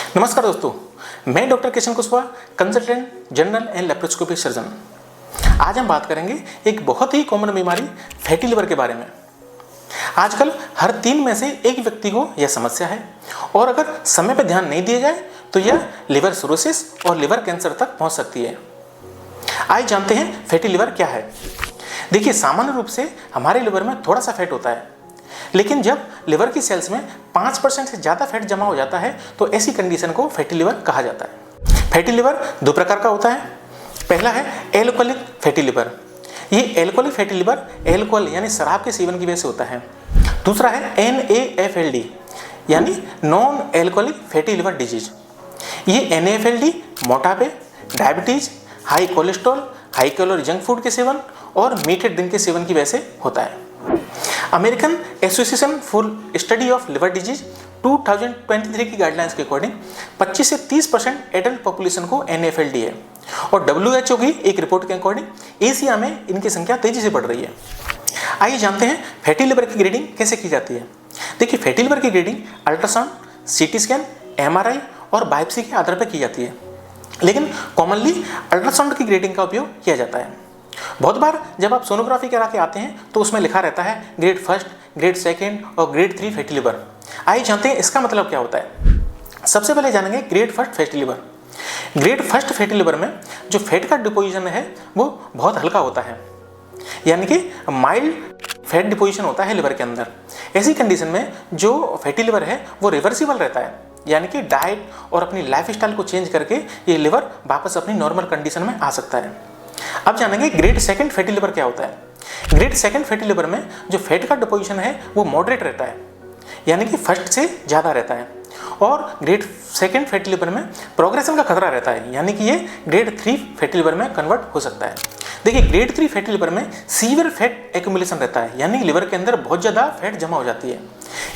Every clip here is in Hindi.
नमस्कार दोस्तों, मैं doctor Kishan Kushwaha, consultant general and laparoscopic surgeon. आज हम बात करेंगे एक बहुत ही कॉमन बीमारी फैटी लिवर के बारे में। आजकल हर 3 में से एक व्यक्ति को यह समस्या है और अगर समय पर ध्यान नहीं दिया जाए तो यह लिवर सिरोसिस और लिवर कैंसर तक पहुंच सकती है। आइए जानते हैं फैटी लिवर क्या है। देखिए, सामान्य रूप से हमारे लिवर में थोड़ा सा फैट होता है, लेकिन जब लिवर की सेल्स में 5% से ज़्यादा फैट जमा हो जाता है तो ऐसी कंडीशन को फैटी लिवर कहा जाता है। फैटी लिवर 2 प्रकार का होता है। पहला है एल्कोहलिक फैटी लिवर। ये एल्कोहलिक फैटी लिवर एल्कोहल यानी शराब के सेवन की वजह से होता है। दूसरा है NAFLD यानी non alcoholic fatty liver disease. ये NAFLD मोटापे, diabetes, high cholesterol, high calorie junk food के सेवन और मीठे ड्रिंक के सेवन की वजह से होता है। American association for study of liver disease 2023 की गाइडलाइंस के अकॉर्डिंग 25 से 30% एडल्ट पॉपुलेशन को NAFLD है और WHO की एक रिपोर्ट के अकॉर्डिंग एशिया में इनकी संख्या तेजी से बढ़ रही है। आइए जानते हैं फैटी लिवर की ग्रेडिंग कैसे की जाती है। देखिए, फैटी लिवर की grading ultrasound, CT scan, MRI और बायोप्सी के आधार पर की जाती है, लेकिन कॉमनली अल्ट्रासाउंड की ग्रेडिंग का उपयोग किया जाता है। बहुत बार जब आप सोनोग्राफी करा के आते हैं तो उसमें लिखा रहता है ग्रेड 1, ग्रेड 2 और ग्रेड 3 फैटी लिवर। आइए जानते हैं इसका मतलब क्या होता है। सबसे पहले जानेंगे grade 1 fatty liver. Grade 1 fatty liver में जो फैट का डिपोजिशन है वो बहुत हल्का होता है, यानी कि माइल्ड फैट डिपोजिशन होता है लिवर के अंदर। ऐसी कंडीशन में जो फैटी लिवर है वो रिवर्सिबल रहता है, यानी कि डाइट और अपनी लाइफ स्टाइल को चेंज करके ये लिवर वापस अपनी नॉर्मल कंडीशन में आ सकता है। अब जानेंगे ग्रेड 2 फैटी लिवर क्या होता है। ग्रेड 2 फैटी लिवर में जो फैट का डिपोजिशन है वो मॉडरेट रहता है, यानी कि फर्स्ट से ज़्यादा रहता है, और ग्रेड 2 फैटी लिवर में प्रोग्रेशन का खतरा रहता है, यानी कि ये ग्रेड 3 फैटी लिवर में कन्वर्ट हो सकता है। देखिए, ग्रेड 3 फैटी लिवर में सीवियर फैट एक्यूमुलेशन रहता है, यानी लिवर के अंदर बहुत ज़्यादा फैट जमा हो जाती है।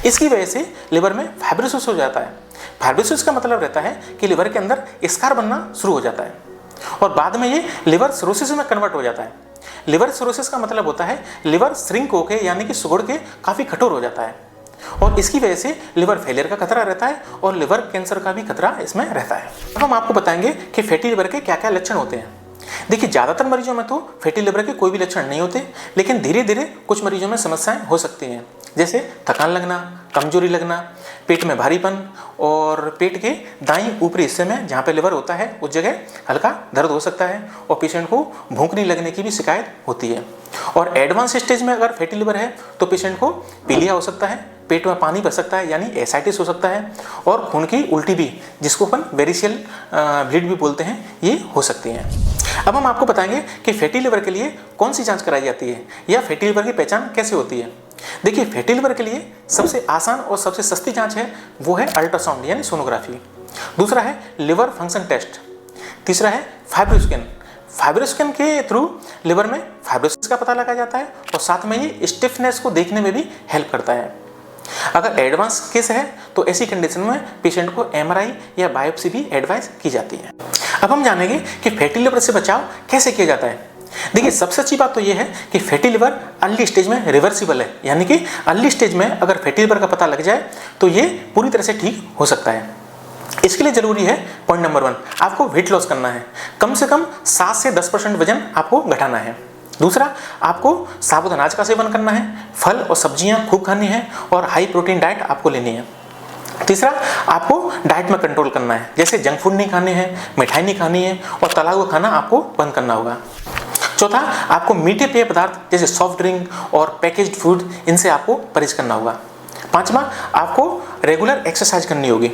इसकी वजह से लिवर में फाइब्रोसिस हो जाता है। फाइब्रोसिस का मतलब रहता है कि लिवर के अंदर स्कार बनना शुरू हो जाता है और बाद में ये लिवर सिरोसिस में कन्वर्ट हो जाता है। लिवर सिरोसिस का मतलब होता है लिवर श्रिंक होके, यानी कि सुगड़ के काफ़ी कठोर हो जाता है, और इसकी वजह से लिवर फेलियर का खतरा रहता है और लिवर कैंसर का भी खतरा इसमें रहता है। अब हम आपको बताएंगे कि फैटी लिवर के क्या क्या लक्षण होते हैं। देखिए, ज़्यादातर मरीजों में तो फैटी लिवर के कोई भी लक्षण नहीं होते, लेकिन धीरे धीरे कुछ मरीजों में समस्याएं हो सकती हैं, जैसे थकान लगना, कमजोरी लगना, पेट में भारीपन और पेट के दाईं ऊपरी हिस्से में जहाँ पे लिवर होता है उस जगह हल्का दर्द हो सकता है, और पेशेंट को भूख नहीं लगने की भी शिकायत होती है। और एडवांस स्टेज में अगर फैटी लिवर है तो पेशेंट को पीलिया हो सकता है, पेट में पानी भर सकता है यानी एसाइटिस हो सकता है, और खून की उल्टी भी, जिसको अपन वेरिशियल ब्लीड भी बोलते हैं, ये हो सकती है। अब हम आपको बताएंगे कि फैटी लिवर के लिए कौन सी जांच कराई जाती है या फैटी लिवर की पहचान कैसे होती है। देखिए, फैटी लिवर के लिए सबसे आसान और सबसे सस्ती जांच है वो है अल्ट्रासाउंड यानी सोनोग्राफी। दूसरा है लिवर फंक्शन टेस्ट। तीसरा है फाइब्रोस्कैन। फाइब्रोस्कैन के थ्रू लिवर में फाइब्रोसिस का पता लगाया जाता है और साथ में ये स्टिफनेस को देखने में भी हेल्प करता है। अगर एडवांस केस है तो ऐसी कंडीशन में पेशेंट को MRI या बायोप्सी भी एडवाइस की जाती है। अब हम जानेंगे कि फैटी लिवर से बचाव कैसे किया जाता है। देखिए, सबसे अच्छी बात तो ये है कि फैटी लिवर अर्ली स्टेज में रिवर्सिबल है, यानी कि अर्ली स्टेज में अगर फैटी लिवर का पता लग जाए तो ये पूरी तरह से ठीक हो सकता है। इसके लिए जरूरी है, पॉइंट नंबर 1, आपको वेट लॉस करना है। कम से कम 7 से 10% वजन आपको घटाना है। दूसरा, आपको साबुत अनाज का सेवन करना है, फल और सब्जियां खूब खानी है और हाई प्रोटीन डाइट आपको लेनी है। तीसरा, आपको डाइट में कंट्रोल करना है, जैसे जंक फूड नहीं खाने हैं, मिठाई नहीं खानी है और तला हुआ खाना आपको बंद करना होगा। चौथा, आपको मीठे पेय पदार्थ जैसे सॉफ्ट ड्रिंक और पैकेज्ड फूड, इनसे आपको परहेज करना होगा। पांचवा, आपको रेगुलर एक्सरसाइज करनी होगी।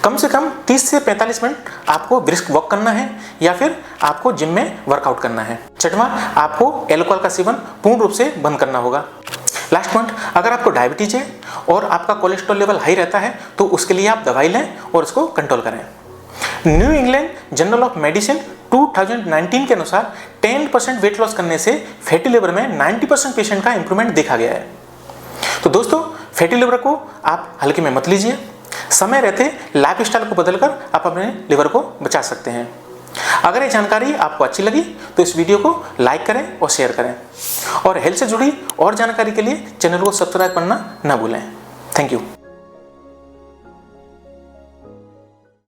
कम से कम 30 से 45 मिनट आपको ब्रिस्क वॉक करना है या फिर आपको जिम में वर्कआउट करना है। छठवां, आपको एल्कोहल का सेवन पूर्ण रूप से बंद करना होगा। लास्ट पॉइंट, अगर आपको डायबिटीज है और आपका कोलेस्ट्रॉल लेवल हाई रहता है तो उसके लिए आप दवाई लें और उसको कंट्रोल करें। New England journal of medicine 2019 के अनुसार 10% वेट लॉस करने से फैटी लिवर में 90% पेशेंट का इंप्रूवमेंट देखा गया है। तो दोस्तों, फैटी लिवर को आप हल्के में मत लीजिए। समय रहते लाइफ स्टाइल को बदलकर आप अपने लिवर को बचा सकते हैं। अगर ये जानकारी आपको अच्छी लगी तो इस वीडियो को लाइक करें और शेयर करें, और हेल्थ से जुड़ी और जानकारी के लिए चैनल को सब्सक्राइब करना ना भूलें। Thank you.